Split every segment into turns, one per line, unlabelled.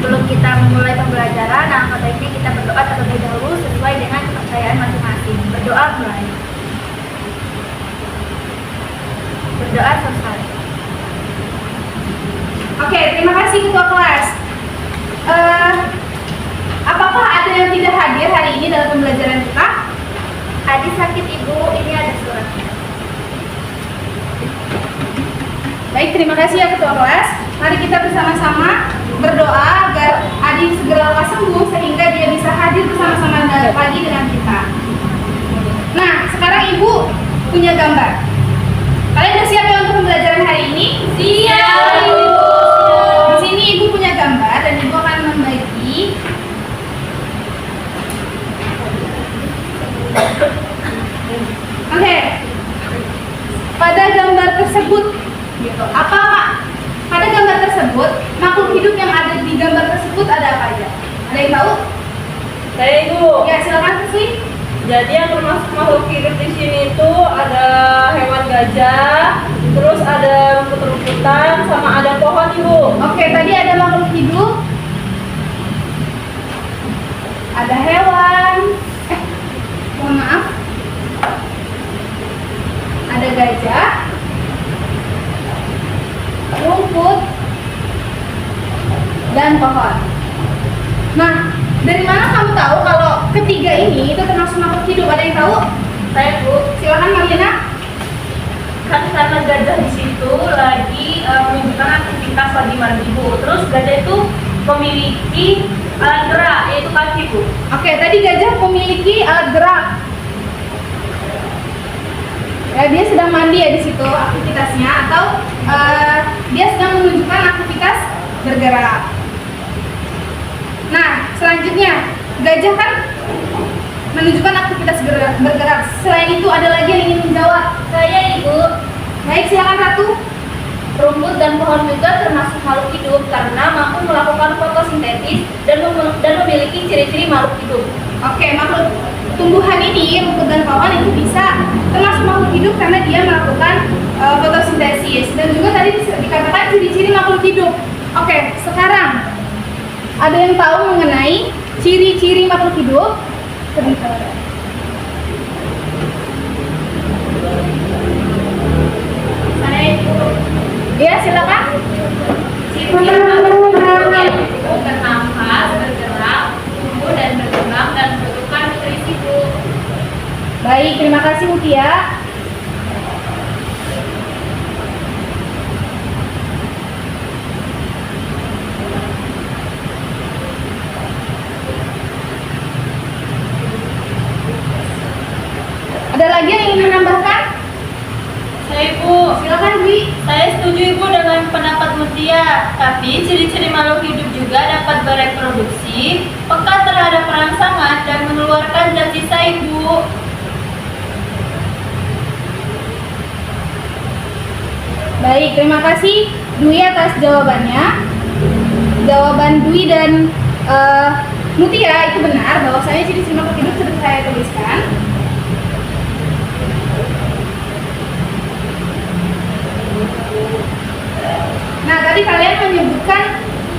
Sebelum kita memulai pembelajaran, alangkah baiknya kita berdoa terlebih dahulu sesuai dengan kepercayaan masing-masing. Berdoa mulai. Berdoa selesai.
Oke, terima kasih ketua kelas. Apakah ada yang tidak hadir hari ini dalam pembelajaran kita?
Adi sakit ibu, ini ada suratnya.
Baik, terima kasih ya ketua kelas. Mari kita bersama-sama berdoa agar Adi segera lekas sembuh sehingga dia bisa hadir bersama-sama lagi dengan kita. Nah, sekarang ibu punya gambar. Kalian udah siap ya untuk pembelajaran hari ini?
Siap, Ibu.
Di sini ibu punya gambar dan ibu akan membagi. Oke. Pada gambar tersebut, apa Pak? Pada gambar tersebut, makhluk hidup yang ada di gambar tersebut ada apa aja? Ada yang tahu?
Saya Ibu.
Ya, silakan Siswi.
Jadi yang termasuk makhluk hidup di sini itu ada hewan gajah, terus ada rumput-rumputan, sama ada pohon Ibu.
Oke, tadi ada makhluk hidup. Ada hewan. Mohon maaf. Ada gajah. Rumput. Dan pohon. Nah, dari mana kamu tahu kalau ketiga ini itu termasuk makhluk hidup? Ada yang tahu?
Saya Bu,
Silakan Marlina.
kan karena gajah di situ lagi menunjukkan aktivitas lagi mandi Bu. Terus gajah itu memiliki alat gerak yaitu kaki Bu.
Oke, tadi gajah memiliki alat gerak. Ya, dia sedang mandi ya di situ aktivitasnya, atau dia sedang menunjukkan aktivitas bergerak. Nah, selanjutnya gajah kan menunjukkan aktivitas bergerak. Selain itu ada lagi yang ingin menjawab?
Saya Ibu,
Baik, silakan Ratu.
rumput dan pohon juga termasuk makhluk hidup karena mampu melakukan fotosintesis dan memiliki ciri-ciri makhluk hidup.
Oke, makhluk tumbuhan ini, rumput dan pohon itu bisa termasuk makhluk hidup karena dia melakukan fotosintesis. Dan juga tadi dikatakan ciri-ciri makhluk hidup. Oke, sekarang ada yang tahu mengenai ciri-ciri makhluk hidup? Sebentar.
Saya Ibu,
Ya, silakan.
ciri-ciri makhluk hidup yaitu bernafas, bergerak, tumbuh dan berkembang dan membutuhkan nutrisi Bu.
Baik, terima kasih Mutia. Ada lagi yang ingin menambahkan?
Saya Ibu.
Silakan Dwi.
Saya setuju Ibu dengan pendapat Mutia, tapi ciri-ciri makhluk hidup juga dapat bereproduksi, peka terhadap perangsangan dan mengeluarkan zat sisa Ibu.
Baik, terima kasih Dwi atas jawabannya. Jawaban Dwi dan Mutia itu benar, bahwasanya ciri-ciri makhluk hidup sudah saya tuliskan. Nah, tadi kalian menyebutkan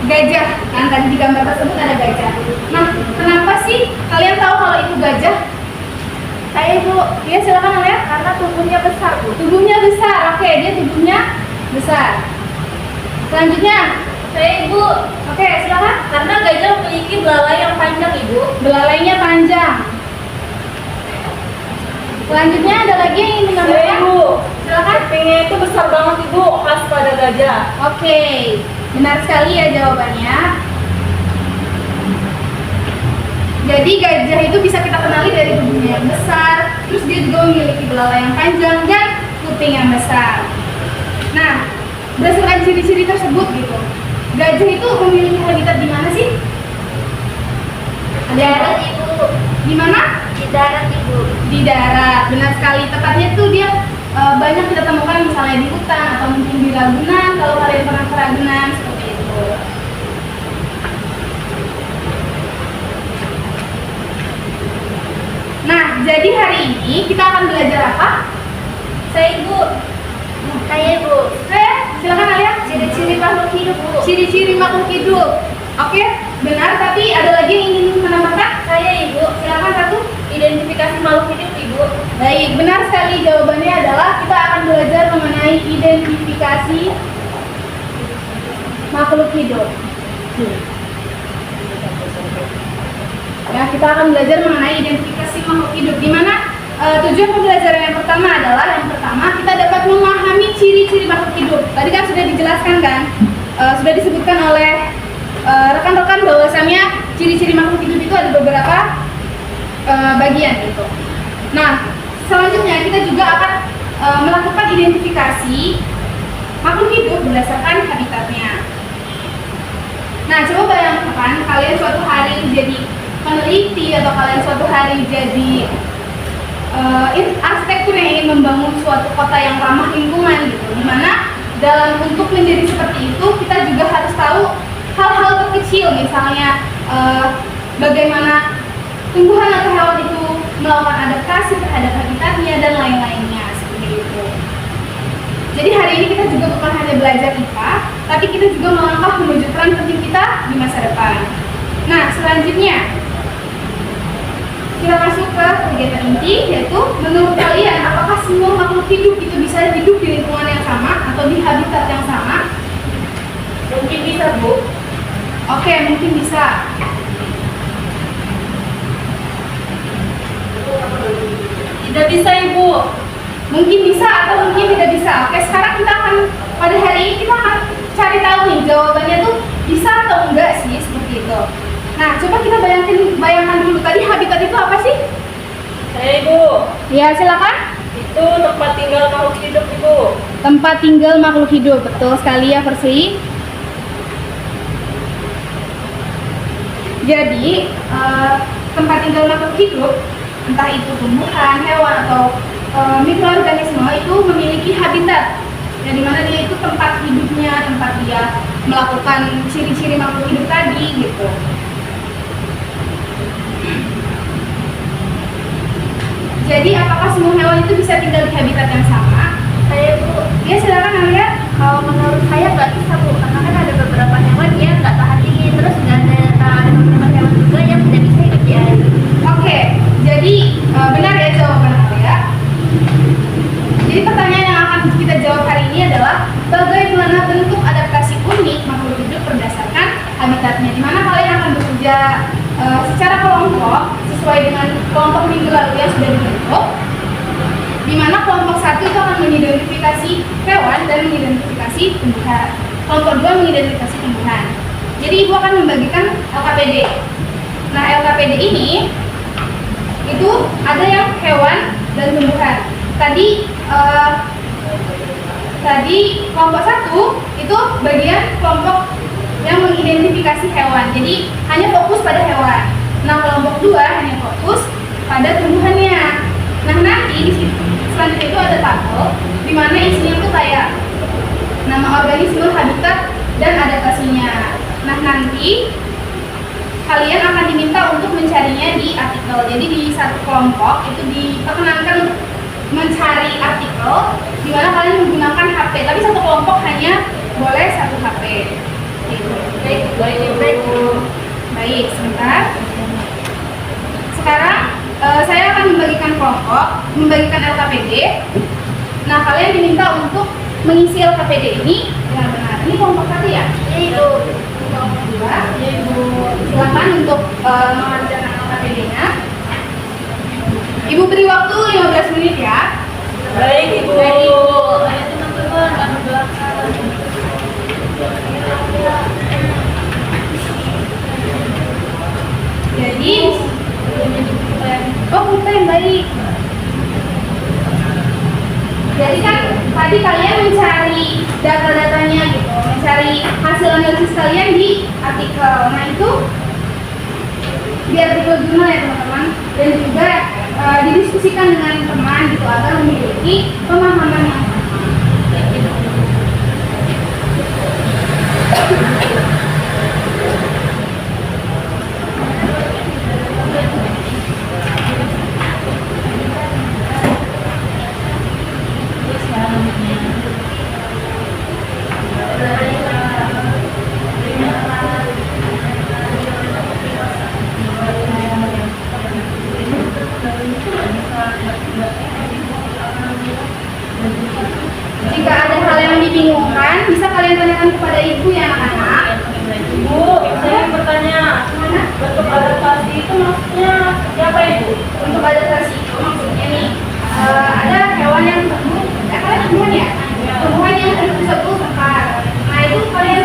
gajah, kan? Tadi di gambar tersebut ada gajah. Nah, kenapa sih kalian tahu kalau itu gajah?
Saya Ibu,
Ya, silakan lihat.
karena tubuhnya besar Bu.
Tubuhnya besar, oke, dia tubuhnya besar. Selanjutnya,
Saya Ibu,
oke, silakan.
karena gajah memiliki belalai yang panjang Ibu.
Belalainya panjang. Selanjutnya ada lagi yang ingin
Saya
menambahkan?
Ibu.
Silakan.
Kupingnya itu besar banget Ibu, khas pada gajah.
Oke, benar sekali ya jawabannya. Jadi gajah itu bisa kita kenali dari tubuhnya yang besar, terus dia juga memiliki belalai yang panjang dan kuping yang besar. Nah, berdasarkan ciri-ciri tersebut gitu, gajah itu memiliki habitat di mana sih? Ada yang tahu?
Darat Ibu,
Di mana?
di darat Ibu.
Di darat, benar sekali. Tepatnya tuh dia banyak kita temukan misalnya di hutan atau mungkin di Ragunan, kalau kalian pernah ke Ragunan, seperti itu. Nah, jadi hari ini kita akan belajar apa?
Saya Ibu, saya Ibu.
Silakan Alia.
Ciri-ciri makhluk hidup Bu.
Ciri-ciri makhluk hidup. Oke, benar, tapi ada lagi yang ingin menambahkan?
Saya Ibu,
Silakan Ratu.
identifikasi makhluk hidup Ibu.
Baik, benar sekali, jawabannya adalah kita akan belajar mengenai identifikasi makhluk hidup. Ya, kita akan belajar mengenai identifikasi makhluk hidup, di mana tujuan pembelajaran yang pertama adalah kita dapat memahami ciri-ciri makhluk hidup. Tadi kan sudah dijelaskan kan, sudah disebutkan oleh rekan-rekan bahwasannya ciri-ciri makhluk hidup itu ada beberapa bagian gitu. Nah, selanjutnya kita juga akan melakukan identifikasi makhluk hidup berdasarkan habitatnya. Nah, coba bayangkan kalian suatu hari jadi peneliti atau kalian suatu hari jadi arsitektur yang ingin membangun suatu kota yang ramah lingkungan gitu. Dimana dalam untuk menjadi seperti itu kita juga harus tahu hal-hal terkecil, misalnya bagaimana tumbuhan atau hewan itu melakukan adaptasi terhadap habitatnya dan lain-lainnya seperti itu. Jadi hari ini kita juga bukan hanya belajar IPA, tapi kita juga melangkah menuju peran penting kita di masa depan. Nah, selanjutnya kita masuk ke kegiatan inti, yaitu menurut kalian apakah semua makhluk hidup itu bisa hidup di lingkungan yang sama atau di habitat yang sama?
Mungkin bisa, Bu.
Oke, mungkin bisa.
Tidak bisa Ibu.
Mungkin bisa atau mungkin tidak bisa. Oke, sekarang kita akan pada hari ini kita akan cari tahu nih jawabannya tuh bisa atau enggak sih, seperti itu. Nah, coba kita bayangkan dulu tadi habitat itu apa sih?
Saya Ibu.
Ya, silakan.
Itu tempat tinggal makhluk hidup Ibu.
Tempat tinggal makhluk hidup, betul sekali ya Versi. Jadi tempat tinggal makhluk hidup, entah itu tumbuhan, hewan atau mikroorganisme itu memiliki habitat, yang dimana dia itu tempat hidupnya, tempat dia melakukan ciri-ciri makhluk hidup tadi gitu. Jadi apakah semua hewan itu bisa tinggal di habitat yang sama?
Saya Bu.
Ya, silakan Alia.
Kalau menurut saya nggak bisa Bu, karena kan ada beberapa hewan yang nggak tahan dingin, terus nggak ada beberapa hewan juga yang tidak bisa hidup di air.
Oke, jadi benar ya jawaban Alia. Jadi pertanyaan yang akan kita jawab hari ini adalah bagaimana bentuk adaptasi unik makhluk hidup berdasarkan habitatnya. Di mana kalian akan bekerja secara kelompok sesuai dengan kelompok minggu lalu yang sudah dibentuk. Di mana kelompok 1 itu akan mengidentifikasi hewan dan mengidentifikasi tumbuhan. Kelompok 2 mengidentifikasi tumbuhan. Jadi ibu akan membagikan LKPD. Nah, LKPD ini itu ada yang hewan dan tumbuhan. Tadi kelompok 1 itu bagian kelompok yang mengidentifikasi hewan. Jadi hanya fokus pada hewan. Nah, kelompok 2 hanya fokus pada tumbuhannya. Nah, nanti di situ selanjutnya itu ada tabel di mana isinya tuh kayak nama organisme, habitat, dan adaptasinya. Nah, nanti kalian akan diminta untuk mencarinya di artikel. Jadi di satu kelompok itu diperkenankan untuk mencari artikel di mana kalian menggunakan HP. Tapi satu kelompok hanya boleh satu HP. Gitu. Baik, sebentar. Sekarang saya akan membagikan kelompok, membagikan LKPD. Nah, kalian diminta untuk mengisi LKPD ini dengan benar. Ini kelompok 1 ya?
Iya Ibu.
Kelompok 2. Ya, Ibu. Silakan untuk mengerjakan LKPD-nya. Ibu beri waktu 15 menit ya.
Baik Ibu.
Baik Ibu. Ayo teman-teman, kami belakang.
Jadi, kita yang baik. Jadi kan tadi kalian mencari data-datanya gitu, mencari hasil analisis kalian di artikel. Nah, itu di artikel jurnal ya teman-teman, dan juga didiskusikan dengan teman gitu agar memiliki pemahaman yang sama. bingung kan? Bisa kalian tanyakan kepada ibu ya anak-anak.
Ibu, saya bertanya, bentuk adaptasi itu maksudnya siapa ibu?
Untuk adaptasi itu maksudnya nih, ada hewan yang kalian tumbuhan ya? Tumbuhan yang bisa sekar. Nah itu kalian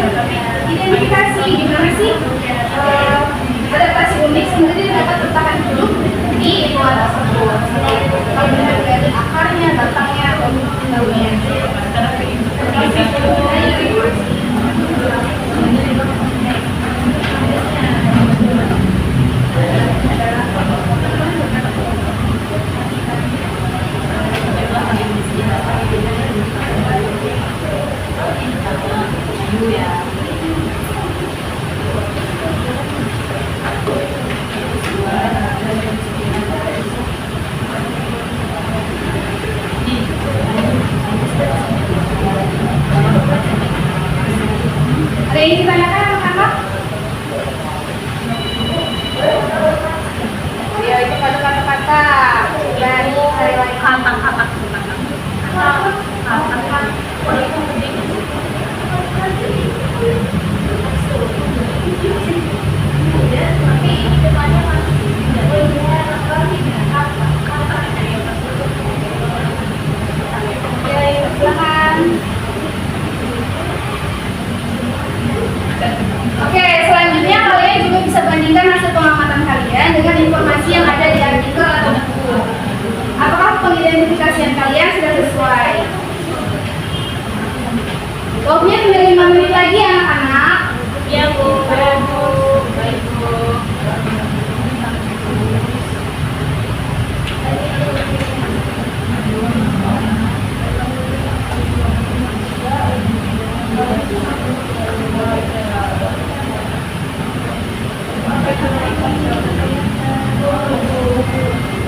identifikasi gimana sih adaptasi unik sendiri dapat bertahan hidup di lingkungan tersebut. Kalau bisa dari akarnya, batangnya, atau daunnya. Ada yang ditanyakan anak-anak? Ya itu pada kata-kata dari hari
Katak-katak.
Oke, selanjutnya kalian juga bisa bandingkan hasil pengamatan kalian dengan informasi yang ada di artikel atau buku. Apakah pengidentifikasian kalian sudah sesuai? Waktunya tinggal 5 menit lagi ya anak-anak.
Iya bu.
Baik, Bu.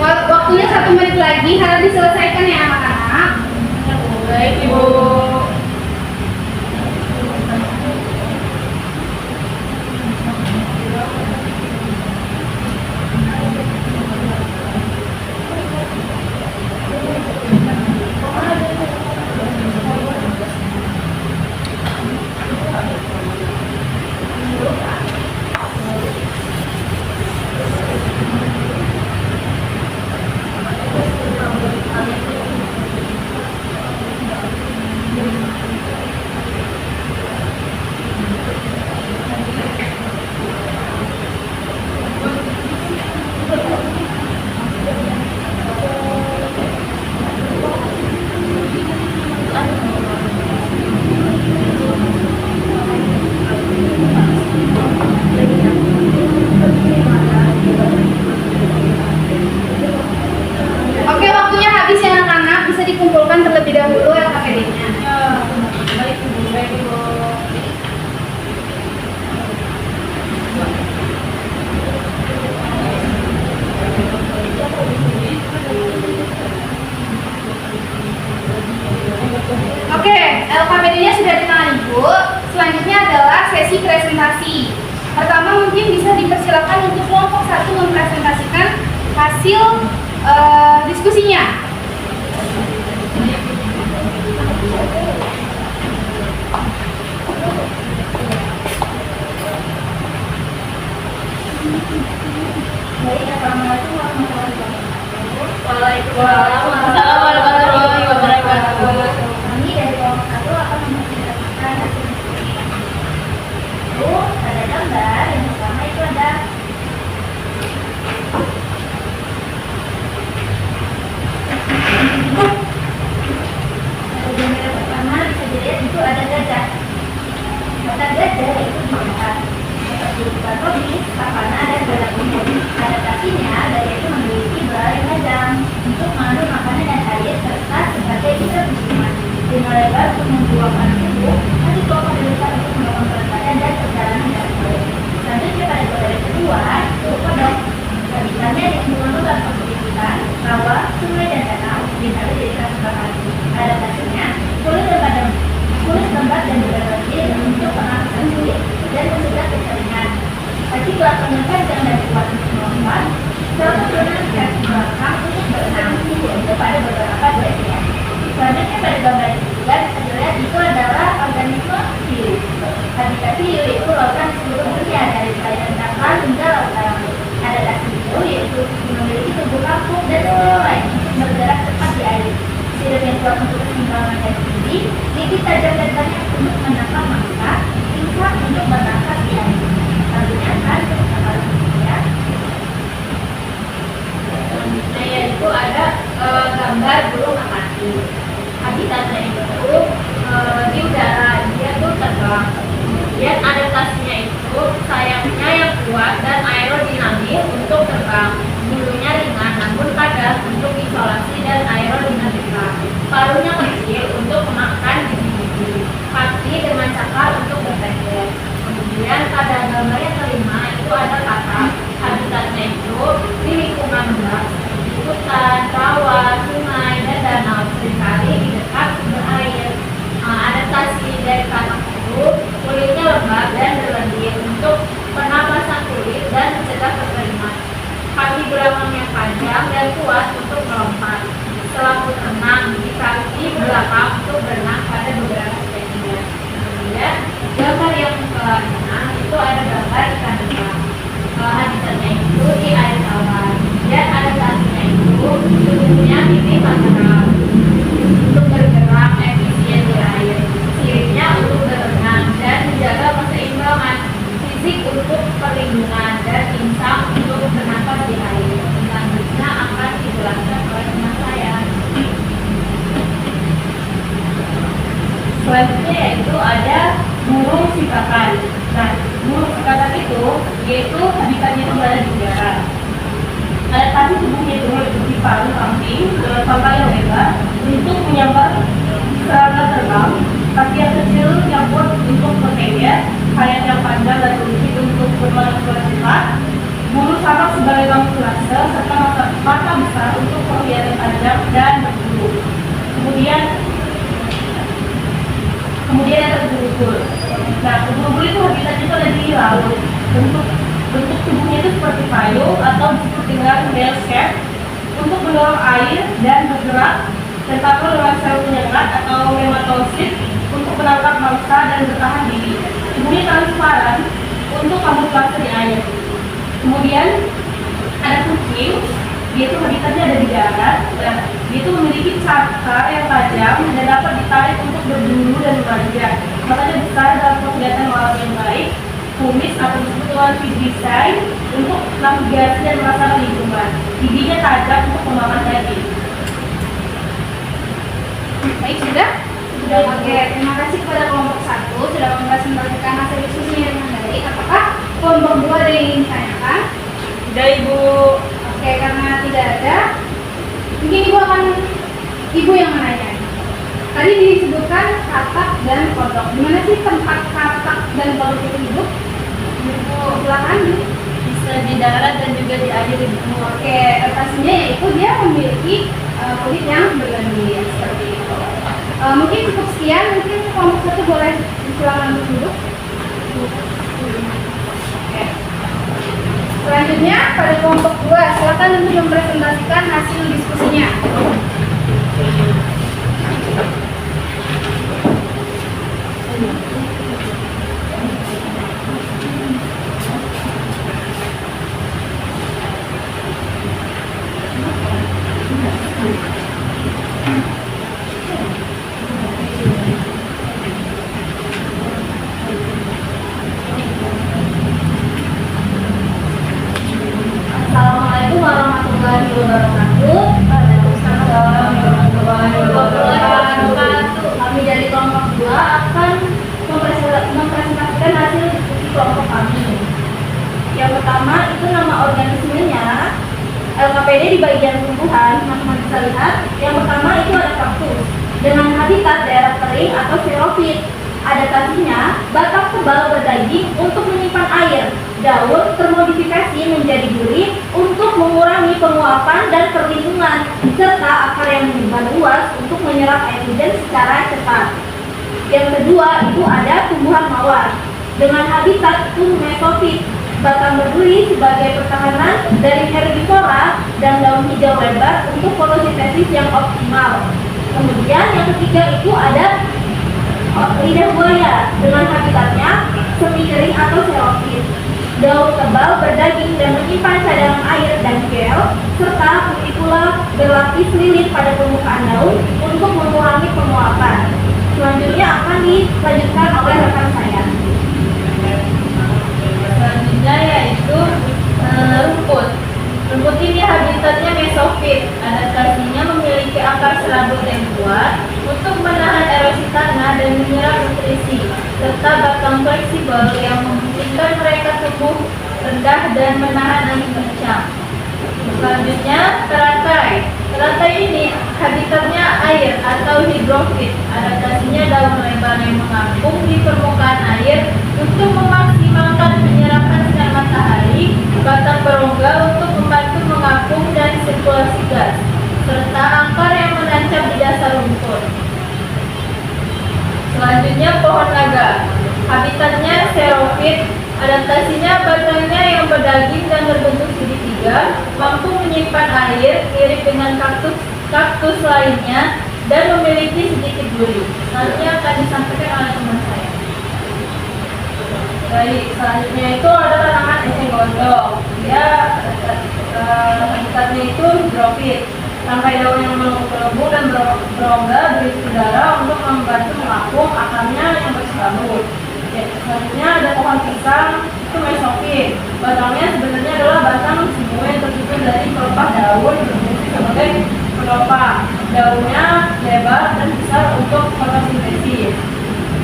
Waktunya 1 menit lagi harus diselesaikan ya anak-anak.
Baik ibu.
Oke, waktunya habis ya anak-anak. Bisa dikumpulkan terlebih dahulu LKPD-nya.
Baik ibu. Baik ibu.
Oke, LKPD-nya sudah di tangan Ibu. Selanjutnya adalah sesi presentasi. Pertama mungkin bisa dipersilakan untuk kelompok 1 mempresentasikan hasil diskusinya.
Waalaikumsalam warahmatullahi wabarakatuh.
Kami dari kelompok 1 akan mempresentasikan hasil diskusi. Bu, ada gambar. Yang pertama itu ada
tadi, gigi tajam dan banyak untuk menangkap mangsa, bisa untuk berangkat di air. Selanjutnya kan ya.
Selanjutnya yaitu ada gambar burung merpati. Habitatnya itu di udara, dia tuh terbang. Kemudian adaptasinya itu sayapnya yang kuat dan aerodinamis untuk terbang. Bulunya ringan namun padat untuk isolasi dan aerodinamika. Paruhnya kecil untuk memakan biji-biji. Kaki dengan cakar untuk bertengger. Kemudian pada gambar yang kelima itu ada katak. Habitatnya itu di lingkungan luas, seperti hutan, rawa, sungai, dan danau. Seringkali di dekat sumber air. Adaptasi dari katak itu kulitnya lembab dan berlendir untuk pernapasan kulit dan mencegah kekeringan. Kaki belakang yang panjang dan kuat untuk melompat. Selaput renang di kaki belakang untuk berenang pada beberapa spesies. Kemudian gambar yang kelima itu ada gambar ikan hias. Habitatnya itu di air tawar. Dan adaptasinya itu tubuhnya tipis lateral untuk bergerak efisien di air. Siripnya untuk berenang dan menjaga keseimbangan fisik untuk perlindungan dan insang untuk bernafas di air. Selanjutnya akan dijelaskan oleh teman saya. Selanjutnya yaitu ada burung sikakan. Nah, burung sikakan itu yaitu habitatnya itu berada di udara. Adaptasi tubuhnya itu meliputi paruh samping dengan pangkal yang lebar untuk menyambar serangga terbang, kaki yang kecil yang kuat untuk bertengger, sayap yang panjang dan licin untuk bermanfaat cepat, bulu samak sebagai kamuflase serta mata besar untuk penglihatan tajam dan berbulu. Kemudian ada ubur-ubur. Nah, ubur-ubur itu habitatnya itu ada di laut. Bentuk tubuhnya itu seperti payung atau disebut dengan bell shape untuk mendorong air dan bergerak. Tentakel dengan sel penyengat atau nematosid untuk menangkap mangsa dan bertahan diri. Tubuhnya transparan untuk kamuflase di air. Kemudian ada kucing, dia itu habitatnya ada di darat. Dan dia itu memiliki cakar yang tajam dan dapat ditarik untuk berburu dan memanjat. Matanya besar dalam penglihatan malam yang baik. Kumis atau disebut dengan design untuk navigasi dan merasakan lingkungan. Giginya tajam untuk memakan daging.
Baik, sudah? Oke, terima kasih kepada kelompok 1 sudah mempresentasikan hasil diskusinya dengan baik. Apakah kelompok 2 ada yang ingin ditanyakan?
Sudah Ibu.
Oke, karena tidak ada, mungkin Ibu yang menanya. Tadi disebutkan katak dan kodok. Di mana sih tempat katak dan kodok itu hidup? Silakan.
Bisa di darat dan juga di air Ibu.
Oke, adaptasinya yaitu dia memiliki kulit yang berlendir seperti itu. Mungkin cukup sekian. Mungkin kelompok 1 boleh silakan untuk duduk. Oke. Selanjutnya pada kelompok 2 silakan untuk mempresentasikan hasil diskusinya.
Assalamualaikum warahmatullahi wabarakatuh. Waalaikumsalam warahmatullahi wabarakatuh. Kami dari kelompok 2 akan mempresentasikan hasil diskusi kelompok kami. Yang pertama itu nama organismenya. LKPD di bagian tumbuhan, teman-teman bisa lihat. Yang pertama itu ada kaktus dengan habitat daerah kering atau xerophyt. Adaptasinya batang tebal berdaging untuk menyimpan air. Daun termodifikasi menjadi duri untuk mengurangi penguapan dan perlindungan, serta akar yang menyebar luas untuk menyerap air hujan secara cepat. Yang kedua itu ada tumbuhan mawar dengan habitat mesofit. Batang berduri sebagai pertahanan dari herbivora dan daun hijau lebar untuk fotosintesis yang optimal. Kemudian yang ketiga itu ada lidah buaya dengan habitatnya semi kering atau xerophyt. Daun tebal berdaging dan menyimpan cadangan air dan gel, serta kutikula berlapis lilit pada permukaan daun untuk mengurangi penguapan.
Lanjutkan oleh rekan saya.
Selanjutnya yaitu rumput. Rumput ini habitatnya mesofit. Adaptasinya memiliki akar serabut yang kuat untuk menahan erosi tanah dan menyerap nutrisi, serta batang fleksibel yang memungkinkan mereka tumbuh rendah dan menahan angin kencang. Selanjutnya, teratai. Teratai ini habitatnya air atau hidrofit. Adaptasinya daun lebar yang mengapung di permukaan air untuk memaksimalkan penyerapan sinar matahari, batang berongga untuk membantu mengapung dan sirkulasi gas, serta akar yang menancap di dasar rumput. Selanjutnya, pohon naga. Habitatnya xerophyt. Adaptasinya batangnya yang berdaging dan berbentuk segitiga, mampu menyimpan air mirip dengan kaktus lainnya dan memiliki sedikit duri. Selanjutnya akan disampaikan oleh teman saya. Baik, selanjutnya itu ada tanaman eceng gondok. Dia habitatnya itu hidrofit. Sampai daun yang melebu dan berongga berisi udara untuk membantu mengapung akarnya yang berserabut. Selanjutnya ada pohon pisang, itu mesofit. Batangnya sebenarnya adalah batang semu yang tersusun dari pelepah daun berfungsi sebagai penopang. Daunnya lebar dan besar untuk fotosintesis.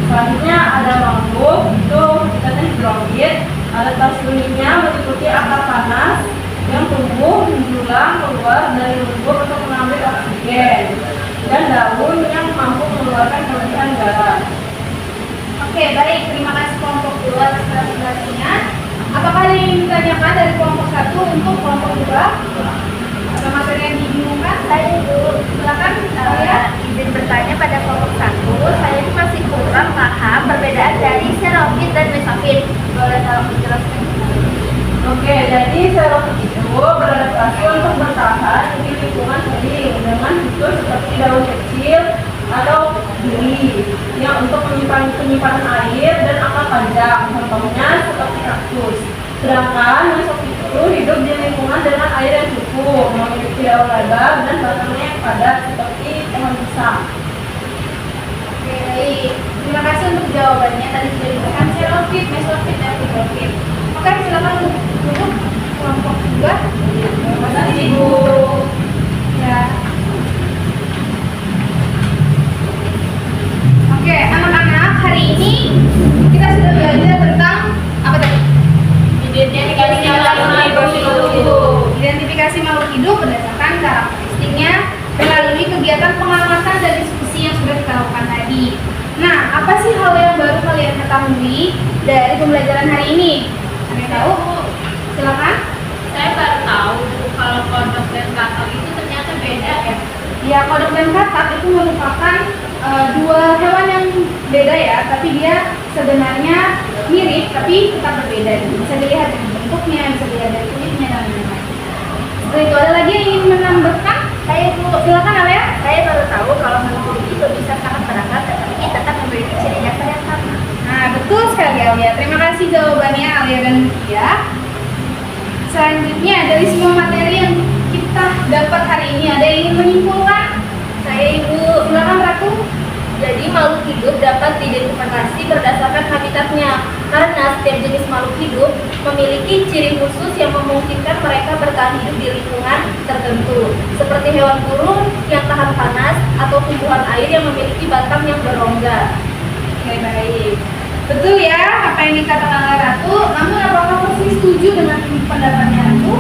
Selanjutnya ada mangrove, itu habitatnya hidrofit. Adaptasi uniknya meliputi akar panas yang tumbuh menjulang keluar dari lumpur untuk mengambil oksigen, dan daun yang mampu mengeluarkan kelebihan garam.
Oke, baik. Terima kasih kelompok 2 atas presentasinya. Apakah ada yang ingin ditanyakan dari kelompok 1 untuk kelompok 2? Ada materi yang dibingungkan?
Saya dulu
Silakan, saya.
izin bertanya pada kelompok 1. Saya ini masih kurang paham perbedaan dari xerophyt dan mesofit. Boleh tolong dijelaskan?
Oke, jadi xerophyt itu beradaptasi untuk bertahan di lingkungan kering dengan fitur seperti daun kecil atau duri yang untuk penyimpanan air dan akar panjang, contohnya seperti kaktus. Sedangkan mesofit itu hidup di lingkungan dengan air yang cukup, memiliki daun lebar dan batangnya yang padat seperti pohon pisang.
Oke, baik. Terima kasih untuk jawabannya. Tadi sudah diberikan xerophyt, mesofit, dan hidrofit. Oke, silakan untuk kelompok 2.
Terima kasih, Ibu.
Ya. Oke, anak-anak, hari ini kita sudah belajar tentang apa tadi?
Identifikasi makhluk hidup.
Identifikasi makhluk hidup berdasarkan karakteristiknya melalui kegiatan pengamatan dan diskusi yang sudah kita lakukan tadi. Nah, apa sih hal yang baru kalian ketahui dari pembelajaran hari ini? Ada yang tahu? Silakan.
Saya baru tahu kalau kodok dan kakak itu ternyata beda ya.
Ya, kodok dan katak itu merupakan dua hewan yang beda ya, tapi dia sebenarnya mirip tapi tetap berbeda. Bisa dilihat dari bentuknya, bisa dilihat dari kulitnya dan lain-lain. Setelah itu ada lagi yang ingin menambahkan? Silakan Alia.
Saya baru tahu kalau makhluk itu bisa sangat beragam tetapi tetap memiliki ciri dasar yang sama.
Nah, betul sekali Alia. Terima kasih jawabannya Alia dan Mutia. Selanjutnya dari semua materi yang kita dapat hari ini, ada yang ingin menyimpulkan?
Saya Ibu.
Silakan Ratu.
Jadi makhluk hidup dapat diidentifikasi berdasarkan habitatnya karena setiap jenis makhluk hidup memiliki ciri khusus yang memungkinkan mereka bertahan hidup di lingkungan tertentu, seperti hewan burung yang tahan panas atau tumbuhan air yang memiliki batang yang berongga.
Oke, baik. Betul ya apa yang dikatakan oleh Ratu. Namun apakah Persis setuju dengan pendapatnya Ratu?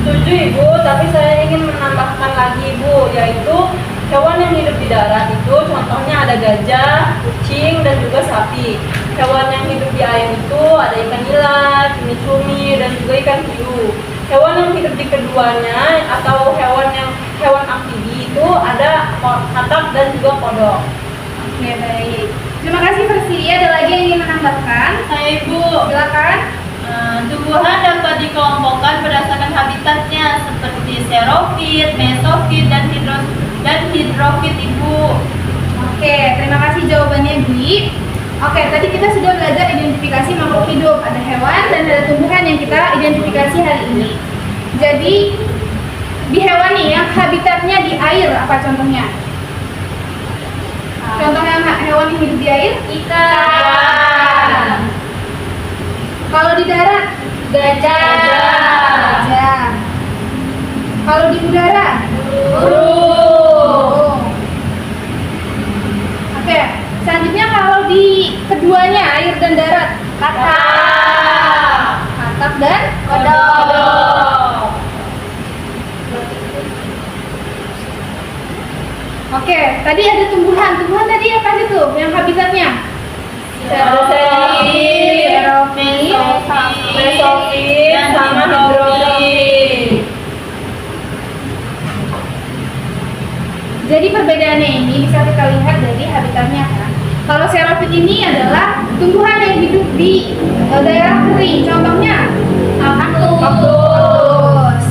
Setuju Ibu, tapi saya ingin menambahkan lagi Ibu, yaitu hewan yang hidup di darat itu contohnya ada gajah, kucing, dan juga sapi. Hewan yang hidup di air itu ada ikan nila, cumi-cumi, dan juga ikan hiu. Hewan yang hidup di keduanya atau hewan amfibi itu ada katak dan juga kodok.
Oke, baik. Terima kasih Persia. Ada lagi yang ingin menambahkan?
Saya Ibu,
Silakan.
tumbuhan dapat dikelompokkan berdasarkan habitatnya seperti xerophyt, mesofit, dan hidrofit Ibu.
Oke, terima kasih jawabannya Dwi. Oke, tadi kita sudah belajar identifikasi makhluk hidup. Ada hewan dan ada tumbuhan yang kita identifikasi hari ini. Jadi di hewan nih yang habitatnya di air, apa contohnya? Contohnya hewan yang hidup di air?
Ikan.
Kalau di darat?
Gajah.
Gajah. Kalau di udara?
Burung.
Oke, selanjutnya kalau di keduanya air dan darat?
Kakak.
Katak dan
Kodok.
Oke, tadi ada tumbuhan. Tumbuhan tadi apa aja tuh yang habitatnya?
Xerophil,
Xerophil,
mesofil, sama hidrofil.
Jadi perbedaannya ini bisa kita lihat dari habitatnya kan. Kalau xerophil ini adalah tumbuhan yang hidup di daerah kering. Contohnya kaktus.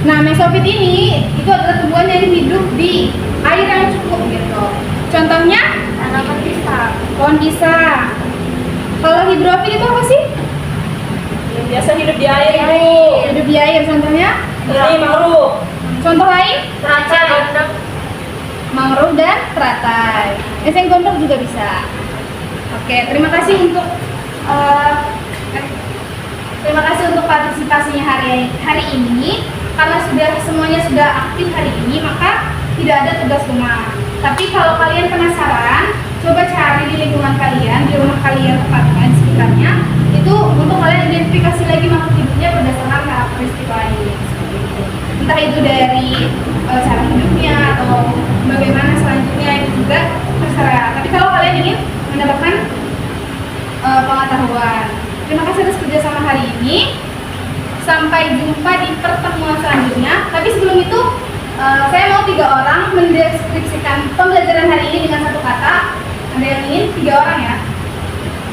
Nah, mesofil ini itu adalah tumbuhan yang hidup di air yang cukup gitu. Contohnya
Tanaman pisang.
pohon pisang. Kalau hidrofil itu apa sih?
Yang biasa hidup di air Bu.
Hidup di air. Contohnya?
Ini mangrove.
Contoh lain?
Teratai. Gondok.
Mangrove dan teratai. Eseng gondok juga bisa. Oke, terima kasih untuk partisipasinya hari ini. Karena semuanya sudah aktif hari ini, maka tidak ada tugas rumah. Tapi kalau kalian penasaran, coba cari di lingkungan kalian, di rumah kalian tepatnya di sekitarnya, itu untuk kalian identifikasi lagi makhluk hidupnya berdasarkan karakteristik lain. Seperti itu. Entah itu dari cara hidupnya atau bagaimana selanjutnya, itu juga terserah. Tapi kalau kalian ingin mendapatkan pengetahuan, terima kasih atas kerjasama hari ini. Sampai jumpa di pertemuan selanjutnya. Tapi sebelum itu, saya mau 3 orang mendeskripsikan pembelajaran hari ini dengan satu kata. Ada yang ingin? 3 orang ya.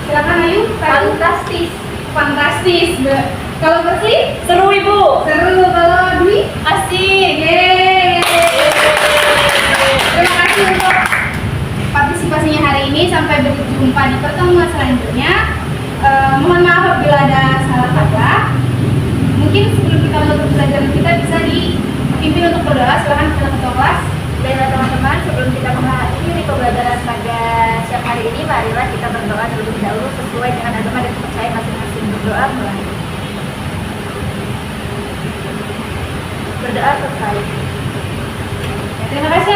Silakan Ayu.
Fantastis.
Fantastis. Kalau Bersih?
Seru Ibu.
Seru. Kalau Dwi?
Asik.
Yeay. Terima kasih untuk partisipasinya hari ini. Sampai berjumpa di pertemuan selanjutnya. Mohon maaf apabila ada salah kata. Mungkin sebelum kita menutup pelajaran kita bisa dipimpin untuk berdoa. Silahkan ketua kelas.
Baiklah teman-teman, sebelum kita mengakhiri pembelajaran pada siang hari ini, marilah kita berdoa terlebih dahulu sesuai dengan agama dan kepercayaan masing-masing. Berdoa mulai.
Berdoa selesai. Terima kasih